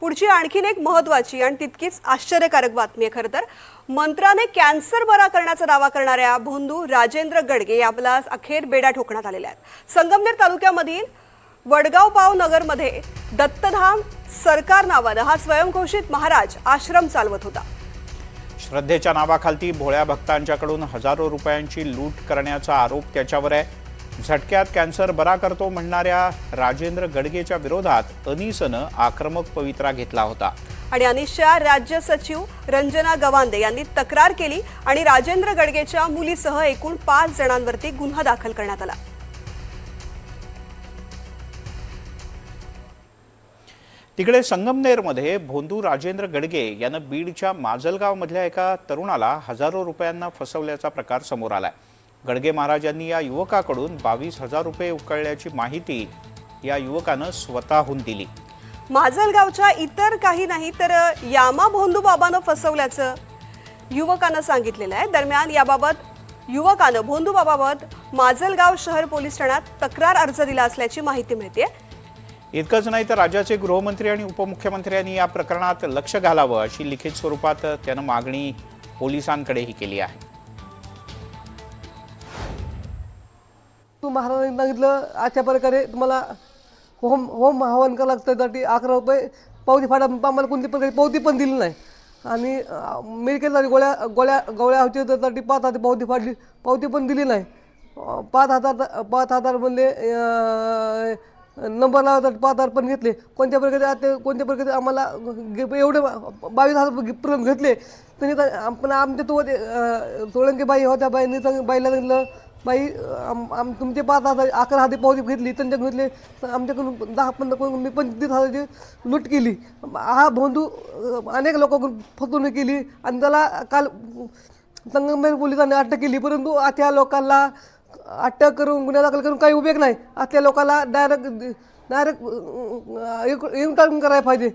पुढची आणखीन एक महत्त्वाची आणि तितकीच आश्चर्यकारक बातमी आहे। खरं तर मंत्राने कॅन्सर बरा करण्याचा दावा करणाऱ्या भोंदू राजेंद्र गडगे याला अखेर बेड्या ठोकण्यात आलेल्या आहेत। संगमनेर तालुक्यामधील वडगाव नगरमध्ये दत्तधाम सरकार नावाने हा स्वयंघोषित महाराज आश्रम चालवत होता। श्रद्धेच्या नावाखाली भोळ्या भक्तांच्याकडून हजारो रुपयांची लूट करण्याचा आरोप त्याच्यावर आहे। झटक्यात कॅन्सर बरा करतो म्हणणाऱ्या राजेंद्र गडगेच्या विरोधात अनीसनं आक्रमक पवित्रा घेतला होता आणि अनिसच्या राज्य सचिव रंजना गवांदे यांनी तक्रार केली आणि राजेंद्र गडगेच्या मुलीसह एकूण 5 जणांवरती गुन्हा दाखल करण्यात आला। तिकडे संगमनेरमध्ये भोंदू राजेंद्र गडगे यानं बीडच्या माजलगाव मधल्या एका तरुणाला हजारो रुपयांना फसवल्याचा प्रकार समोर आलाय। गडगे महाराज यांनी या युवकाकडून 22,000 रुपये उकळल्याची माहिती या युवकानं स्वतःहून दिली। माजलगावच्या इतर काही नाही तर यामा भोंदू बाबानं फसवल्याचं युवकानं सांगितलेलं आहे। दरम्यान याबाबत युवकानं भोंदू बाबाबाबत माजलगाव शहर पोलीस ठाण्यात तक्रार अर्ज दिला असल्याची माहिती मिळते। इतकंच नाही तर राज्याचे गृहमंत्री आणि उपमुख्यमंत्र्यांनी या प्रकरणात लक्ष घालावं अशी लिखित स्वरूपात त्यानं मागणी पोलिसांकडेही केली आहे। महाराजांनी सांगितलं अशा प्रकारे तुम्हाला होम हवन करावं लागतं, त्यासाठी 11 रुपये पावती फाडा। आम्हाला कोणती प्रकारे पावती पण दिली नाही आणि मेडिकलसाठी गोळ्या होती त्यासाठी 5,000 पावती फाडली, पावती पण दिली नाही। 5,000 म्हणले नंबर लावायसाठी 5,000 पण घेतले। कोणत्या प्रकारे आम्हाला एवढे 22,000 पर्यंत घेतले। त्यांनी पण आमच्या तो सोळंके बाई होत्या, बाईला सांगितलं बाई तुमचे 5,000 11,000 पावती घेतली, त्यांच्या घेतले आमच्याकडून 10-15 25,000 लूट केली। हा भोंदू अनेक लोकांकडून फसवणूक केली आणि त्याला काल संगमनेर पोलिसांनी अटक केली। परंतु त्या लोकांना अटक करून गुन्हा दाखल करून काही उपयोग नाही। त्या लोकांना डायरेक्ट येऊन टाकून करायला पाहिजे।